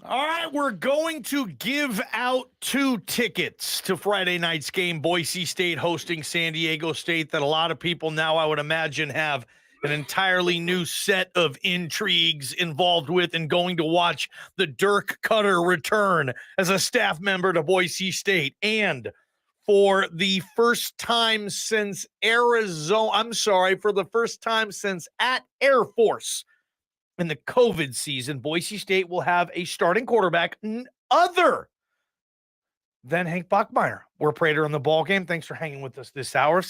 All right, we're going to give out 2 tickets to Friday night's game, Boise State hosting San Diego State, that a lot of people now, I would imagine, have an entirely new set of intrigues involved with and going to watch the Dirk Cutter return as a staff member to Boise State. And for the first time since for the first time since at Air Force, in the COVID season, Boise State will have a starting quarterback other than Hank Bachmeier. We're Prater on the ball game. Thanks for hanging with us this hour.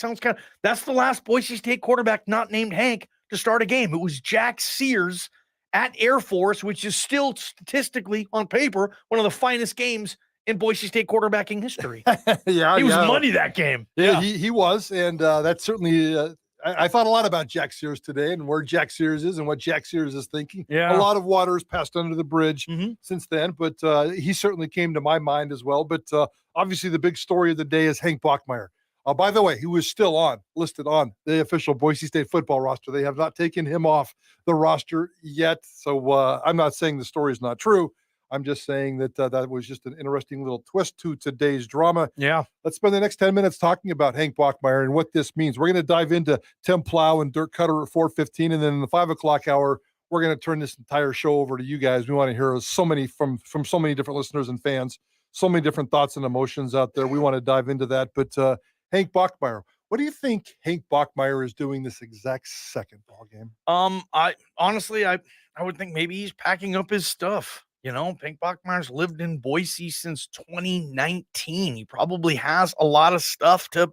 That's the last Boise State quarterback not named Hank to start a game. It was Jack Sears at Air Force, which is still statistically on paper one of the finest games in Boise State quarterbacking history. He was money that game. Yeah, he was, and that's certainly. I thought a lot about Jack Sears today and where Jack Sears is and what Jack Sears is thinking. Yeah. A lot of water has passed under the bridge since then, but he certainly came to my mind as well. But obviously the big story of the day is Hank Bachmeier. By the way, he was still listed on the official Boise State football roster. They have not taken him off the roster yet. So I'm not saying the story is not true. I'm just saying that that was just an interesting little twist to today's drama. Yeah. Let's spend the next 10 minutes talking about Hank Bachmeier and what this means. We're going to dive into Tim Plough and Dirk Cutter at 4:15, and then in the 5 o'clock hour, we're going to turn this entire show over to you guys. We want to hear so many from so many different listeners and fans, so many different thoughts and emotions out there. We want to dive into that. But Hank Bachmeier, what do you think Hank Bachmeier is doing this exact second ball game? I honestly would think maybe he's packing up his stuff. You know, Hank Bachmeier's lived in Boise since 2019. He probably has a lot of stuff to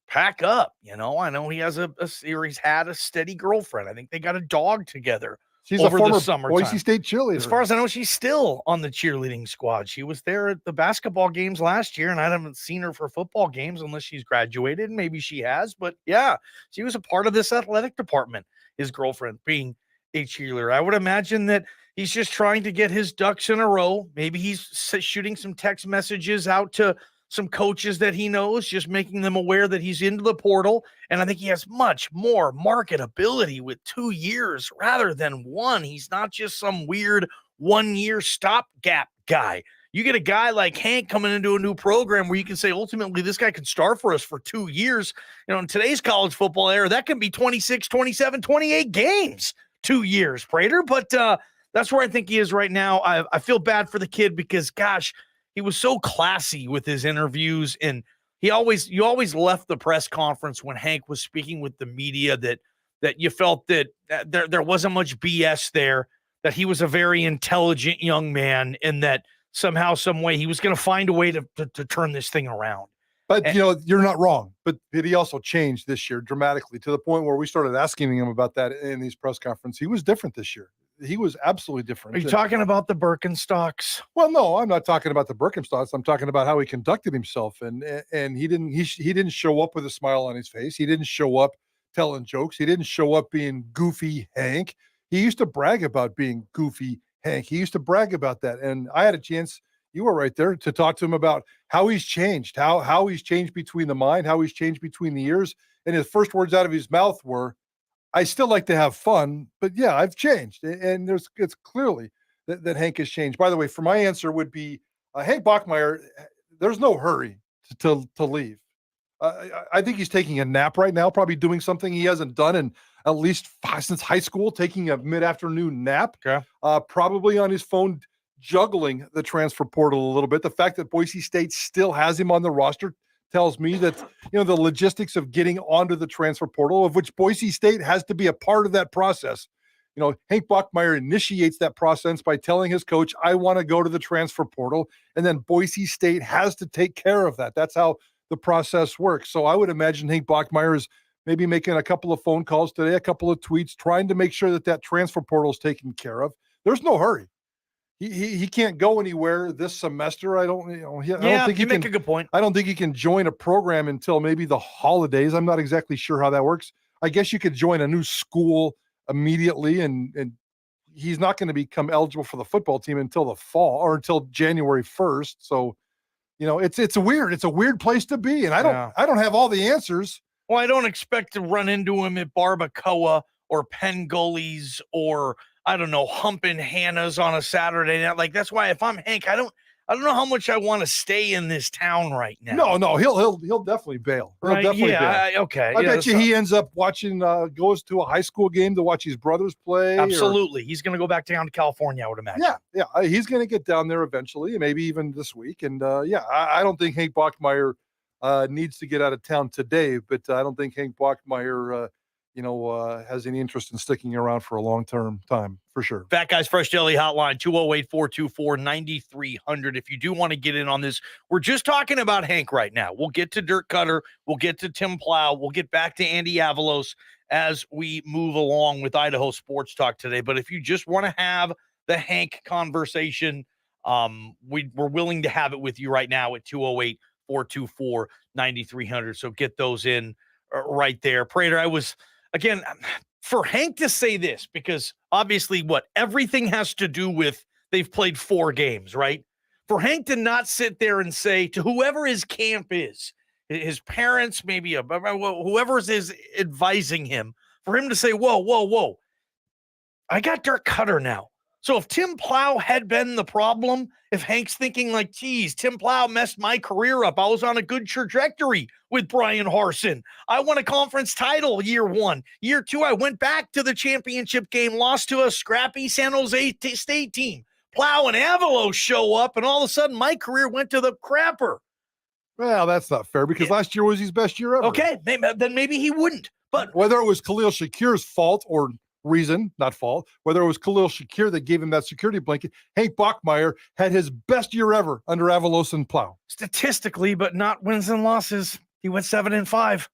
pack up. You know, I know he has he's had a steady girlfriend. I think they got a dog together. She's over a former the summertime. Boise State cheerleader. As far as I know, she's still on the cheerleading squad. She was there at the basketball games last year, and I haven't seen her for football games unless she's graduated. Maybe she has, but yeah, she was a part of this athletic department, his girlfriend being a cheerleader. I would imagine that he's just trying to get his ducks in a row. Maybe he's shooting some text messages out to some coaches that he knows, just making them aware that he's into the portal. And I think he has much more marketability with 2 years rather than 1. He's not just some weird 1-year stopgap guy. You get a guy like Hank coming into a new program where you can say, ultimately, this guy could start for us for 2 years. You know, in today's college football era, that can be 26, 27, 28 games, 2 years, Prater. But that's where I think he is right now. I feel bad for the kid because, gosh, he was so classy with his interviews, and you always left the press conference when Hank was speaking with the media that you felt that there wasn't much BS there, that he was a very intelligent young man, and that somehow, some way, he was going to find a way to turn this thing around. But, you're not wrong. But he also changed this year dramatically to the point where we started asking him about that in these press conferences. He was different this year. He was absolutely different. Are you talking about the Birkenstocks? Well, no, I'm not talking about the Birkenstocks. I'm talking about how he conducted himself, and he didn't show up with a smile on his face. He didn't show up telling jokes. He didn't show up being goofy Hank. He used to brag about being goofy Hank. He used to brag about that, and I had a chance. You were right there to talk to him about how he's changed, how he's changed between the mind, how he's changed between the ears. And his first words out of his mouth were, I still like to have fun, but yeah, I've changed. And it's clearly that Hank has changed. By the way, for my answer would be Hank Bachmeier, there's no hurry to leave. I think he's taking a nap right now, probably doing something he hasn't done in at least since high school, taking a mid-afternoon nap, probably on his phone, juggling the transfer portal a little bit. The fact that Boise State still has him on the roster tells me that, the logistics of getting onto the transfer portal, of which Boise State has to be a part of that process. Hank Bachmeier initiates that process by telling his coach, I want to go to the transfer portal. And then Boise State has to take care of that. That's how the process works. So I would imagine Hank Bachmeier is maybe making a couple of phone calls today, a couple of tweets, trying to make sure that transfer portal is taken care of. There's no hurry. He can't go anywhere this semester. I don't think he make a good point. I don't think he can join a program until maybe the holidays. I'm not exactly sure how that works. I guess you could join a new school immediately, and he's not going to become eligible for the football team until the fall or until January 1st. So, it's a weird place to be, and I don't have all the answers. Well, I don't expect to run into him at Barbacoa or Penn Gullies or I don't know, humping Hannah's on a Saturday night. Like, that's why if I'm Hank, I don't know how much I want to stay in this town right now. No, he'll definitely bail. He'll Right? definitely Yeah. bail. Okay. I yeah, bet you so- he ends up watching, goes to a high school game to watch his brothers play. Absolutely. He's going to go back down to California, I would imagine. Yeah. He's going to get down there eventually, maybe even this week. And I don't think Hank Bachmeier needs to get out of town today, but I don't think Hank Bachmeier, has any interest in sticking around for a long-term time, for sure. Fat Guys Fresh Deli Hotline, 208-424-9300. If you do want to get in on this, we're just talking about Hank right now. We'll get to Dirk Cutter. We'll get to Tim Plough. We'll get back to Andy Avalos as we move along with Idaho Sports Talk today. But if you just want to have the Hank conversation, we're willing to have it with you right now at 208-424-9300. So get those in right there. Prater, again, for Hank to say this, because obviously everything has to do with they've played 4 games, right? For Hank to not sit there and say to whoever his camp is, his parents, maybe whoever is advising him, for him to say, whoa, I got Dirk Cutter now. So if Tim Plough had been the problem, if Hank's thinking like, geez, Tim Plough messed my career up. I was on a good trajectory with Brian Harsin. I won a conference title year 1. Year 2, I went back to the championship game, lost to a scrappy San Jose State team. Plough and Avalos show up, and all of a sudden my career went to the crapper. Well, that's not fair because last year was his best year ever. Okay, then maybe he wouldn't. But whether it was Khalil Shakir's fault or reason, not fault, whether it was Khalil Shakir that gave him that security blanket, Hank Bachmeier had his best year ever under Avalos and Plough. Statistically, but not wins and losses. He went 7-5.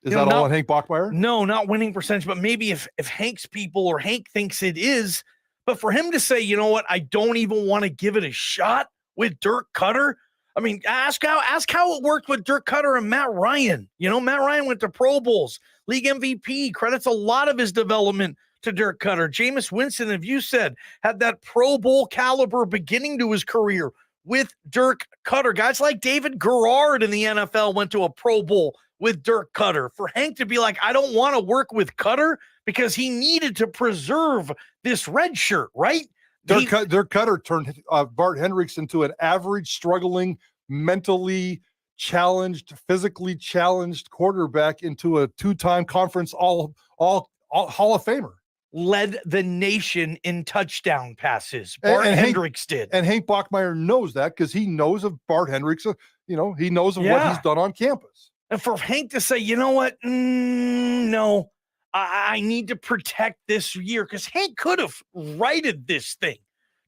Is that all on Hank Bachmeier? No, not winning percentage, but maybe if Hank's people or Hank thinks it is, but for him to say, you know what, I don't even want to give it a shot with Dirk Cutter. I mean, ask how it worked with Dirk Cutter and Matt Ryan. Matt Ryan went to Pro Bowls, league MVP, credits a lot of his development to Dirk Cutter. Jameis Winston, as you said, had that Pro Bowl caliber beginning to his career with Dirk Cutter. Guys like David Garrard in the NFL went to a Pro Bowl with Dirk Cutter. For Hank to be like, I don't want to work with Cutter because he needed to preserve this red shirt, right? Dirk Cutter turned Bart Hendricks into an average, struggling, mentally challenged, physically challenged quarterback into a 2-time conference all Hall of Famer. Led the nation in touchdown passes. Bart Hendricks did. And Hank Bachmeier knows that because he knows of Bart Hendricks. He knows of what he's done on campus. And for Hank to say, you know what? No, I need to protect this year because Hank could have righted this thing.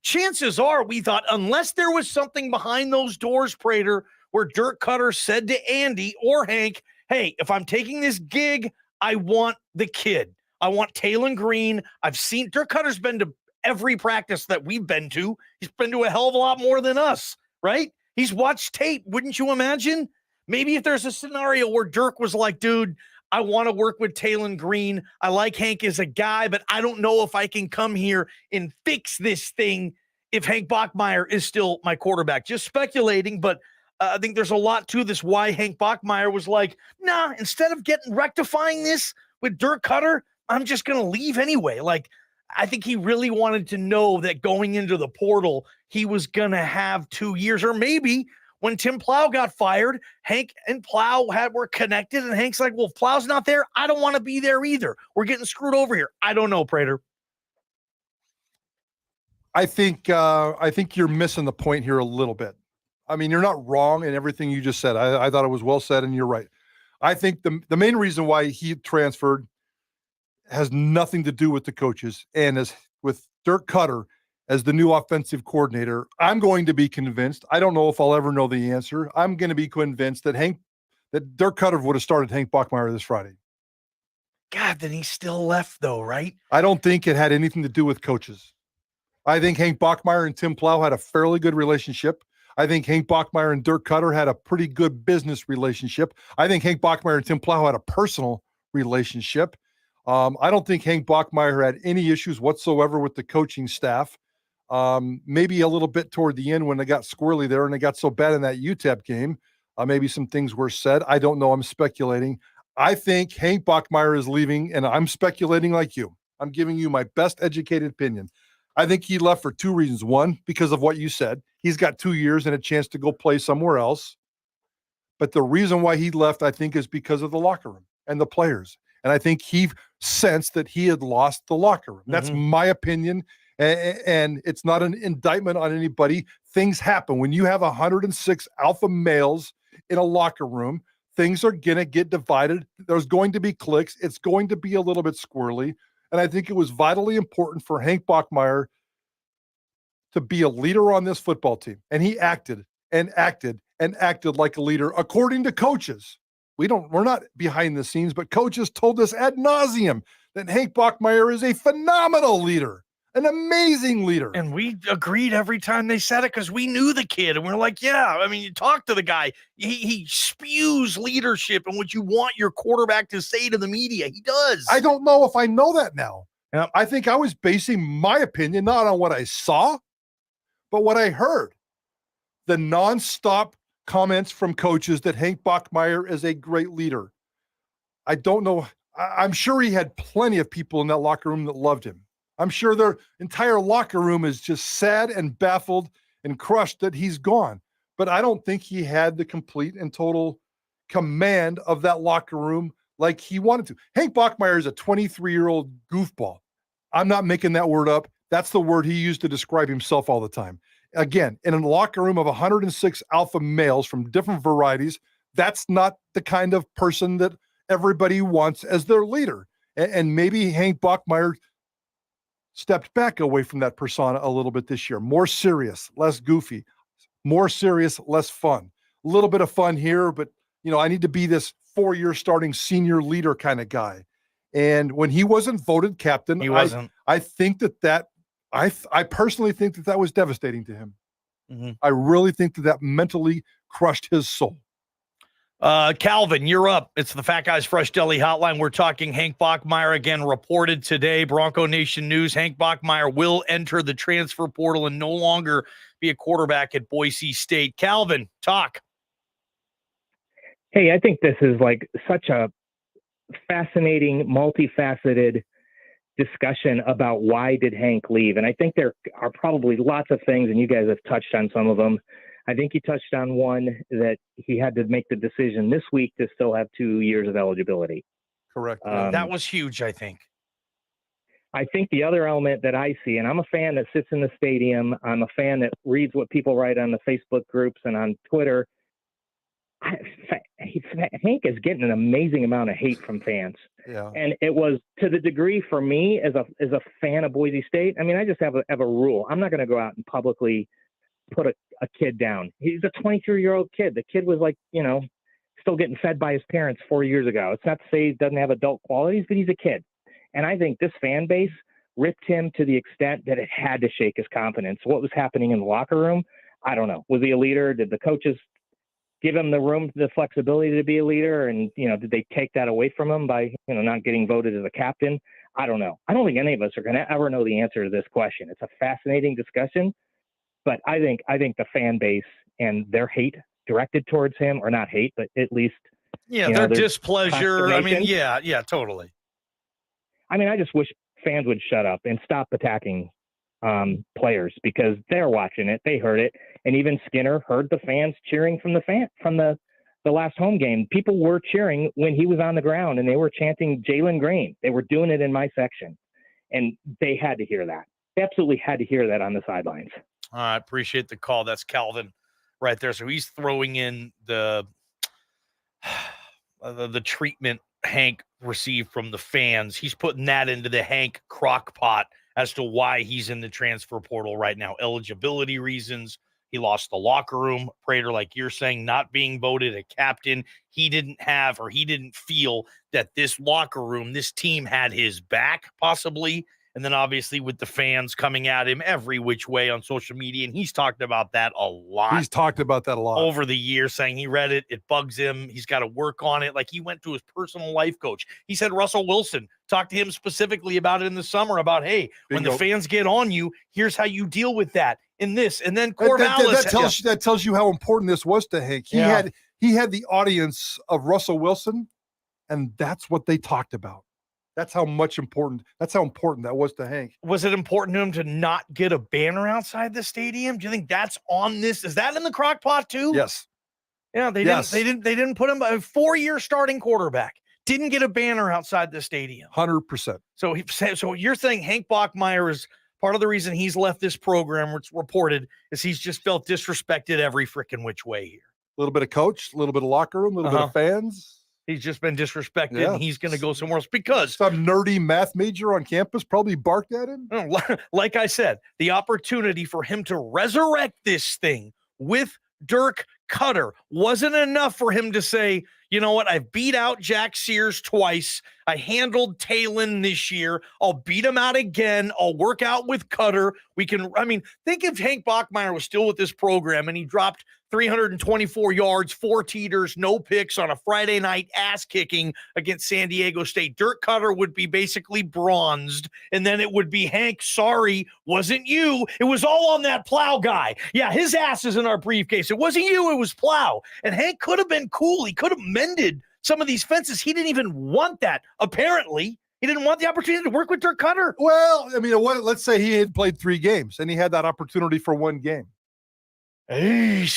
Chances are we thought unless there was something behind those doors, Prater, where Dirk Cutter said to Andy or Hank, hey, if I'm taking this gig, I want the kid. I want Taylon Green. I've seen Dirk Cutter's been to every practice that we've been to. He's been to a hell of a lot more than us, right? He's watched tape. Wouldn't you imagine? Maybe if there's a scenario where Dirk was like, dude, I want to work with Taylon Green. I like Hank as a guy, but I don't know if I can come here and fix this thing if Hank Bachmeier is still my quarterback. Just speculating, but I think there's a lot to this why Hank Bachmeier was like, nah, instead of rectifying this with Dirk Cutter, I'm just going to leave anyway. Like, I think he really wanted to know that going into the portal, he was going to have 2 years, or maybe when Tim Plough got fired, Hank and Plough were connected, and Hank's like, well, if Plough's not there, I don't want to be there either. We're getting screwed over here. I don't know, Prater. I think you're missing the point here a little bit. I mean, you're not wrong in everything you just said. I thought it was well said, and you're right. I think the main reason why he transferred has nothing to do with the coaches. And as with Dirk Cutter as the new offensive coordinator, I'm going to be convinced. I don't know if I'll ever know the answer. I'm going to be convinced that Dirk Cutter would have started Hank Bachmeier this Friday. God, then he still left though, right? I don't think it had anything to do with coaches. I think Hank Bachmeier and Tim Plough had a fairly good relationship. I think Hank Bachmeier and Dirk Cutter had a pretty good business relationship. I think Hank Bachmeier and Tim Plough had a personal relationship. I don't think Hank Bachmeier had any issues whatsoever with the coaching staff. Maybe a little bit toward the end when they got squirrely there and they got so bad in that UTEP game. Maybe some things were said. I don't know. I'm speculating. I think Hank Bachmeier is leaving, and I'm speculating like you. I'm giving you my best educated opinion. I think he left for two reasons. One, because of what you said. He's got 2 years and a chance to go play somewhere else. But the reason why he left, I think, is because of the locker room and the players. And I think he sensed that he had lost the locker room. That's my opinion. And it's not an indictment on anybody. Things happen. When you have 106 alpha males in a locker room, things are going to get divided. There's going to be cliques. It's going to be a little bit squirrely. And I think it was vitally important for Hank Bachmeier to be a leader on this football team. And he acted like a leader, according to coaches. We're not behind the scenes, but coaches told us ad nauseum that Hank Bachmeier is a phenomenal leader, an amazing leader. And we agreed every time they said it because we knew the kid. And we're like, yeah, I mean, you talk to the guy. He spews leadership and what you want your quarterback to say to the media. He does. I don't know if I know that now. Yep. I think I was basing my opinion not on what I saw, but what I heard. The nonstop comments from coaches that Hank Bachmeier is a great leader. I don't know. I'm sure he had plenty of people in that locker room that loved him. I'm sure their entire locker room is just sad and baffled and crushed that he's gone. But I don't think he had the complete and total command of that locker room like he wanted to. Hank Bachmeier is a 23-year-old goofball. I'm not making that word up. That's the word he used to describe himself all the time. Again, in a locker room of 106 alpha males from different varieties, that's not the kind of person that everybody wants as their leader. And maybe Hank Bachmeier stepped back away from that persona a little bit this year. More serious, less goofy. More serious, less fun. A little bit of fun here, but I need to be this 4-year starting senior leader kind of guy. And when he wasn't voted captain, He wasn't. I think that I personally think that was devastating to him. Mm-hmm. I really think that mentally crushed his soul. Calvin, you're up. It's the Fat Guys Fresh Deli Hotline. We're talking Hank Bachmeier again. Reported today, Bronco Nation News. Hank Bachmeier will enter the transfer portal and no longer be a quarterback at Boise State. Calvin, talk. Hey, I think this is like such a fascinating, multifaceted discussion about why did Hank leave. And I think there are probably lots of things, and you guys have touched on some of them. I think you touched on one, that he had to make the decision this week to still have 2 years of eligibility. Correct. That was huge, I think. I think the other element that I see, and I'm a fan that sits in the stadium, I'm a fan that reads what people write on the Facebook groups and on Twitter. Hank is getting an amazing amount of hate from fans. Yeah. And it was to the degree for me as a fan of Boise State. I mean, I just have a rule. I'm not going to go out and publicly put a kid down. He's a 23-year-old kid. The kid was like, still getting fed by his parents 4 years ago. It's not to say he doesn't have adult qualities, but he's a kid. And I think this fan base ripped him to the extent that it had to shake his confidence. What was happening in the locker room? I don't know. Was he a leader? Did the coaches give him the room, the flexibility to be a leader? And, did they take that away from him by, not getting voted as a captain? I don't know. I don't think any of us are going to ever know the answer to this question. It's a fascinating discussion, but I think the fan base and their hate directed towards him, or not hate, but at least, their displeasure. I mean, yeah, totally. I mean, I just wish fans would shut up and stop attacking players, because they're watching it. They heard it. And even Skinner heard the fans cheering from the last home game. People were cheering when he was on the ground, and they were chanting Jalen Green. They were doing it in my section, and they had to hear that. They absolutely had to hear that on the sidelines. I appreciate the call. That's Calvin right there. So he's throwing in the treatment Hank received from the fans. He's putting that into the Hank crock pot as to why he's in the transfer portal right now. Eligibility reasons. He lost the locker room. Prater, like you're saying, not being voted a captain. He didn't feel that this locker room, this team had his back, possibly. And then obviously with the fans coming at him every which way on social media. And he's talked about that a lot. He's talked about that a lot over the years, saying he read it. It bugs him. He's got to work on it. Like, he went to his personal life coach. He said Russell Wilson talked to him specifically about it in the summer about, hey, when the fans get on you, here's how you deal with that in this. And then Corvallis. That tells you how important this was to Hank. He had the audience of Russell Wilson, and that's what they talked about. That's how important that was to Hank. Was it important to him to not get a banner outside the stadium? Do you think that's on this? Is that in the crock pot too? Yes. Yeah, they didn't put him a 4-year starting quarterback. Didn't get a banner outside the stadium. 100%. So you're saying Hank Bachmeier is part of the reason he's left this program, which reported, is he's just felt disrespected every freaking which way here. A little bit of coach, a little bit of locker room, a little bit of fans. He's just been disrespected, and he's going to go somewhere else because some nerdy math major on campus probably barked at him. Like I said, the opportunity for him to resurrect this thing with Dirk Cutter wasn't enough for him to say, you know what, I've beat out Jack Sears twice. I handled Talon this year. I'll beat him out again. I'll work out with Cutter. Think if Hank Bachmeier was still with this program and he dropped 324 yards, 4 teeters, no picks on a Friday night ass kicking against San Diego State. Dirk Cutter would be basically bronzed, and then it would be, Hank, sorry, wasn't you. It was all on that Plough guy. Yeah, his ass is in our briefcase. It wasn't you, it was Plough. And Hank could have been cool. He could have mended some of these fences. He didn't even want that, apparently. He didn't want the opportunity to work with Dirk Cutter. Well, let's say he had played 3 games, and he had that opportunity for 1 game.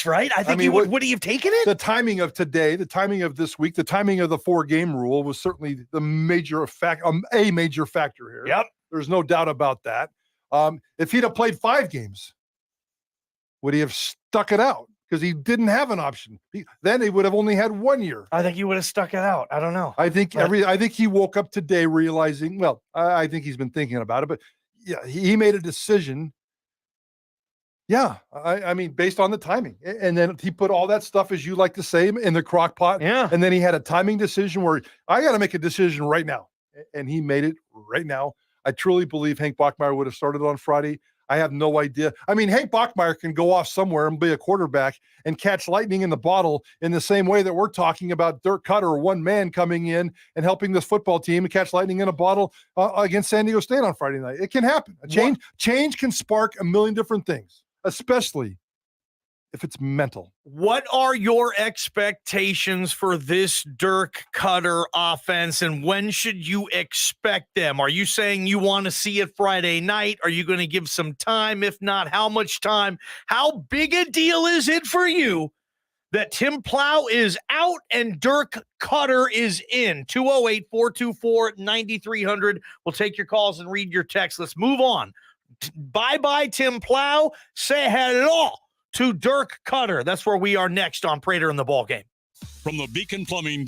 Right? Would he have taken it? The timing of today, the timing of this week, the timing of the 4-game rule was certainly the major a major factor here. Yep. There's no doubt about that. If he'd have played 5 games, would he have stuck it out? Because he didn't have an option. Then he would have only had 1 year. I think he would have stuck it out. I don't know. I think he woke up today realizing, I think he's been thinking about it, but yeah, he made a decision. Yeah, based on the timing. And then he put all that stuff, as you like to say, in the crock pot. Yeah. And then he had a timing decision where I got to make a decision right now. And he made it right now. I truly believe Hank Bachmeier would have started on Friday. I have no idea. Hank Bachmeier can go off somewhere and be a quarterback and catch lightning in the bottle in the same way that we're talking about Dirk Cutter, one man coming in and helping this football team and catch lightning in a bottle against San Diego State on Friday night. It can happen. Change can spark a million different things, especially if it's mental. What are your expectations for this Dirk Cutter offense, and when should you expect them? Are you saying you want to see it Friday night? Are you going to give some time? If not, how much time? How big a deal is it for you that Tim Plough is out and Dirk Cutter is in? 208-424-9300. We'll take your calls and read your texts. Let's move on. Bye-bye, Tim Plough. Say hello to Dirk Cutter. That's where we are next on Prater in the Ballgame. From the Beacon Plumbing